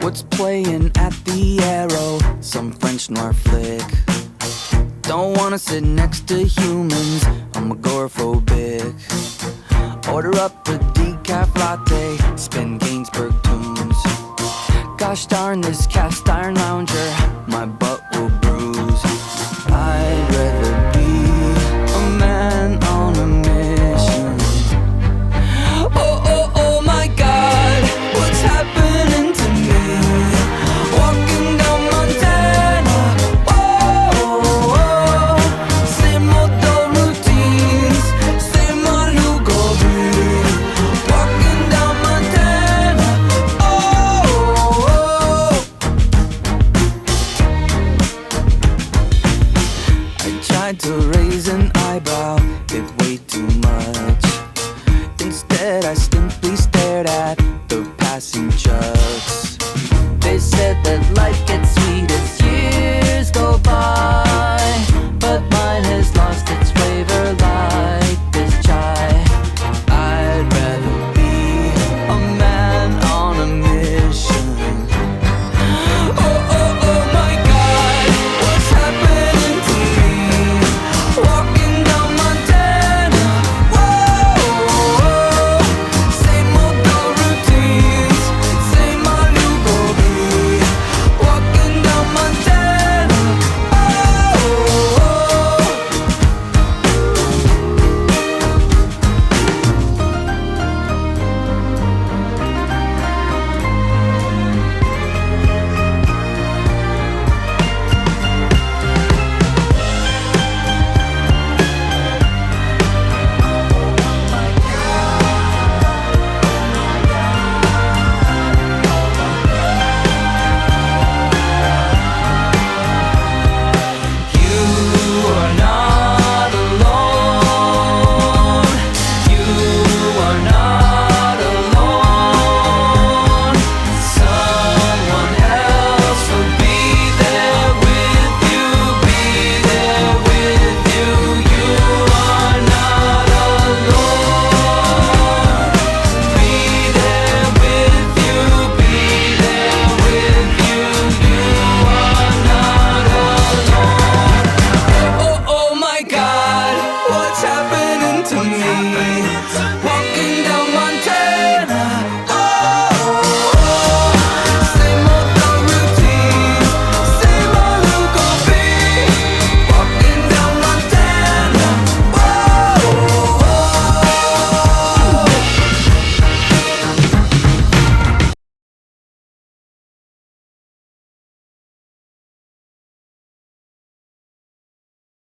What's playing at the Aero? Some French noir flick. Don't wanna sit next to humans, I'm agoraphobic. Order up a decaf latte, spin Gainsbourg tunes. Gosh darn this cast iron lounger, my butt will bruise. I'd rather be a man on a mission. Oh, oh, oh my God, what's happening to me? Walking down Montana, oh, oh, oh. Same old routines, same Aloo Gobi. Walking down Montana, oh, oh, oh. I tried to raise an eyebrow, it weighed too much. Instead I simply stared at the passing judge.